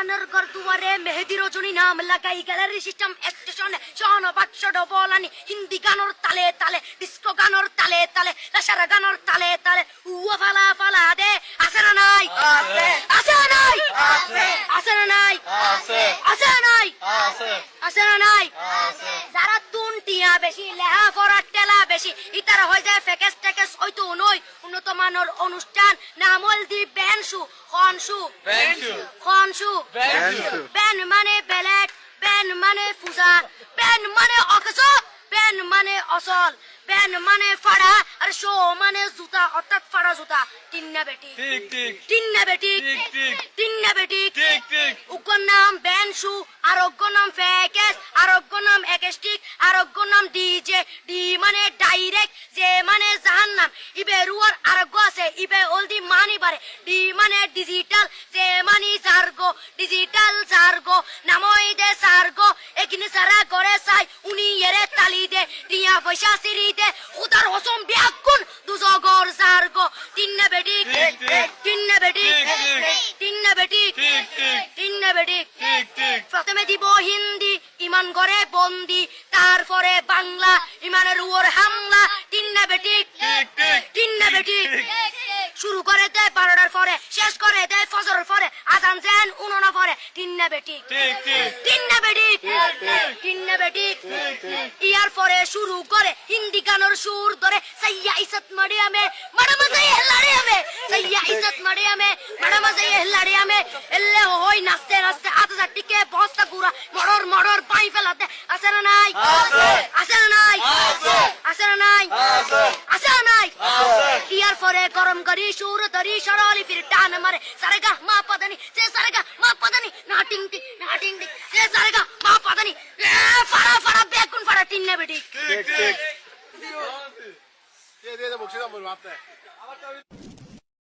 মানের ঘর দুয়ারে মেহেদি রজনী নাম লাগাই গ্যালারি সিস্টেম স্টেশনে শোন বাক্স ডবলানি হিন্দি গানোর তালে তালে ডিস্কো গানোর তালে তালে লাসারা গানোর তালে তালে উয়া ফালা ফালা দে আছে না নাই আছে আছে না নাই আছে আছে না নাই আছে আছে না নাই আছে আছে না নাই আছে যারা তুনটিয়া বেশি লেহা ফরাট টেলা বেশি ইতারা হয়ে যায় ফেকেস টেকেস হয়তো নয় উন্নত মানের অনুষ্ঠান নামল দি বেনসু খনসু খনসু বেন মানে বেলেট বেন মানে ফুজা বেন মানে অকস বেন মানে অসল বেন মানে ফাড়া আর শো মানে জুতা অর্থাৎ ফাড়া জুতা তিন্না বেটি ঠিক ঠিক তিন্না বেটি ঠিক ঠিক তিন্না বেটি ঠিক ঠিক উগ্র নাম বেনসু আর অগ্র নাম ফেকেস আর অগ্র নাম একেস্টিক আর অগ্র নাম ডিজে ডি মানে ডাইরেক্ট যে মানে জাহান্নাম ইবে রুয়ার আরগ্য আছে ইবে অলদি মানি বারে ডি মানে ডিজিটাল যে মানি জার্গো ডিজিটাল জার্গো নামই দে সার্গো একিনি সারা করে চাই উনি এরে তালি দে টিয়া পয়সা সিরি দে উদার হসম বিয়াকুন দুজগর জার্গো তিন্না বেটি তিন্না বেটি তিন্না বেটি তিন্না বেটি প্রথমে দিব হিন্দি ইমান করে বন্দি তারপরে বাংলা ইমানের উপর হামলা তিন্না বেটি তিন্না বেটি শুরু করে দেয় 12টার পরে শেষ করে দেয় ফজরের পরে আজান যেন উননা পরে তিন্না বেটি তিন্না বেটি তিন্না বেটি ইয়ার পরে শুরু করে হিন্দি গানের সুর ধরে সাইয়া ইজ্জত মারিয়ামে বড় মজা হেলারিয়ামে সাইয়া ইজ্জত মারিয়ামে বড় মজা হেলারিয়ামে এলে হই নাচতে নাচতে আতা টিকে বস্তা গুড়া মড়র মড়র পাই ফেলাতে আছে না নাই আছে না নাই আছে না নাই আছে না নাই ইয়ার পরে গরম করি সুর ধরি সরলি ফির টান মারে সারেগা মা পদানি সে সারেগা মা পদানি নাটিং টি সে সারেগা মা পদানি ফাড়া ফাড়া বেগুন ফাড়া তিন্না বেটি ঠিক ঠিক দিয়ে বক্সিটা বলবো আপনি